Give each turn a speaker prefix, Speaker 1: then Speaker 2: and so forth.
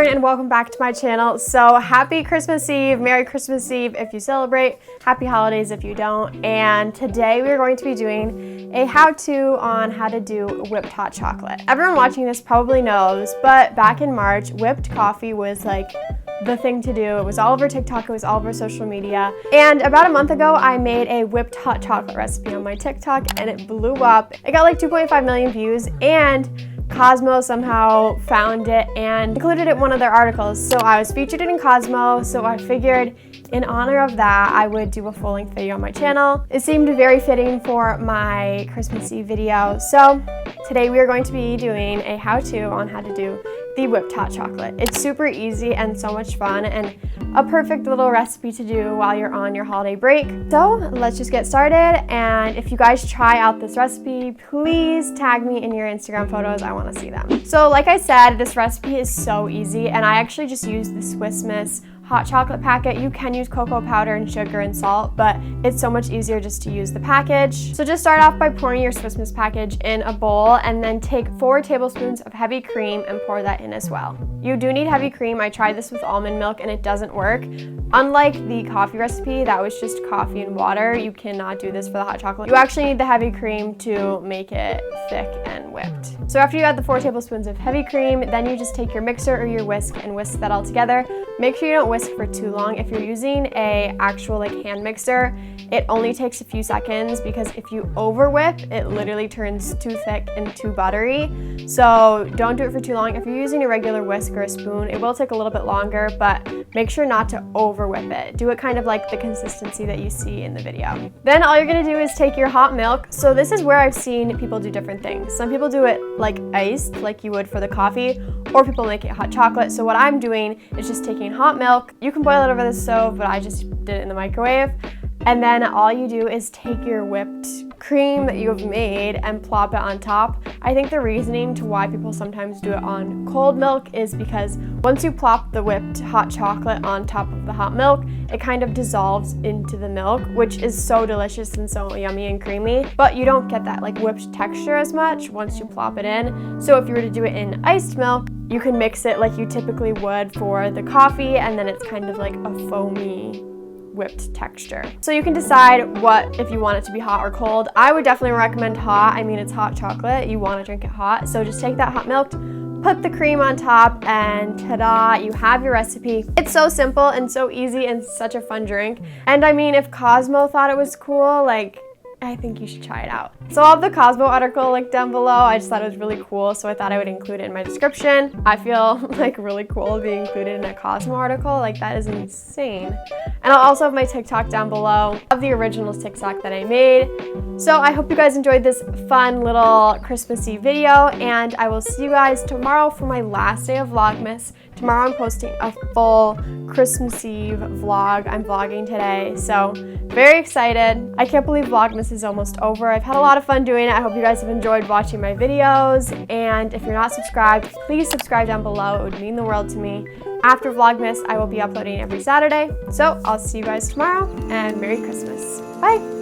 Speaker 1: everyone, and welcome back to my channel. So happy Christmas Eve, Merry Christmas Eve if you celebrate, happy holidays if you don't. And today we are going to be doing a how-to on how to do whipped hot chocolate. Everyone watching this probably knows, but back in March, whipped coffee was like the thing to do. It was all over TikTok, it was all over social media. And about a month ago, I made a whipped hot chocolate recipe on my TikTok and it blew up. It got like 2.5 million views, and Cosmo somehow found it and included it in one of their articles. So I was featured in Cosmo, so I figured in honor of that, I would do a full-length video on my channel. It seemed very fitting for my Christmas Eve video. So today we are going to be doing a how-to on how to do the whipped hot chocolate. It's super easy and so much fun, and a perfect little recipe to do while you're on your holiday break. So let's just get started, and if you guys try out this recipe, please tag me in your Instagram photos. I want to see them. So like I said, this recipe is so easy, and I actually just used the Swiss Miss hot chocolate packet. You can use cocoa powder and sugar and salt, but it's so much easier just to use the package. So just start off by pouring your Swiss Miss package in a bowl, and then take 4 tablespoons of heavy cream and pour that in as well. You do need heavy cream. I tried this with almond milk and it doesn't work. Unlike the coffee recipe, that was just coffee and water. You cannot do this for the hot chocolate. You actually need the heavy cream to make it thick and whipped. So after you add the 4 tablespoons of heavy cream, then you just take your mixer or your whisk and whisk that all together. Make sure you don't whisk for too long. If you're using a actual like hand mixer, it only takes a few seconds, because if you over whip, it literally turns too thick and too buttery. So don't do it for too long. If you're using a regular whisk or a spoon, it will take a little bit longer, but make sure not to over whip it. Do it kind of like the consistency that you see in the video. Then all you're gonna do is take your hot milk. So this is where I've seen people do different things. Some people do it like iced, like you would for the coffee, or people make it hot chocolate. So what I'm doing is just taking hot milk. You can boil it over the stove, but I just did it in the microwave. And then all you do is take your whipped cream that you have made and plop it on top. I think the reasoning to why people sometimes do it on cold milk is because once you plop the whipped hot chocolate on top of the hot milk, it kind of dissolves into the milk, which is so delicious and so yummy and creamy, but you don't get that like whipped texture as much once you plop it in. So if you were to do it in iced milk, you can mix it like you typically would for the coffee, and then it's kind of like a foamy whipped texture. So you can decide if you want it to be hot or cold. I would definitely recommend hot. I mean, it's hot chocolate. You want to drink it hot. So just take that hot milk, put the cream on top, and ta-da, you have your recipe. It's so simple and so easy and such a fun drink. And I mean, if Cosmo thought it was cool, like, I think you should try it out. So I'll have the Cosmo article linked down below. I just thought it was really cool, so I thought I would include it in my description. I feel like really cool being included in a Cosmo article. Like, that is insane. And I'll also have my TikTok down below of the original TikTok that I made. So I hope you guys enjoyed this fun little Christmas Eve video, and I will see you guys tomorrow for my last day of Vlogmas. Tomorrow I'm posting a full Christmas Eve vlog. I'm vlogging today, so very excited. I can't believe Vlogmas is almost over. I've had a lot of fun doing it. I hope you guys have enjoyed watching my videos, and if you're not subscribed, please subscribe down below. It would mean the world to me. After Vlogmas, I will be uploading every Saturday. So I'll see you guys tomorrow, and Merry Christmas. Bye!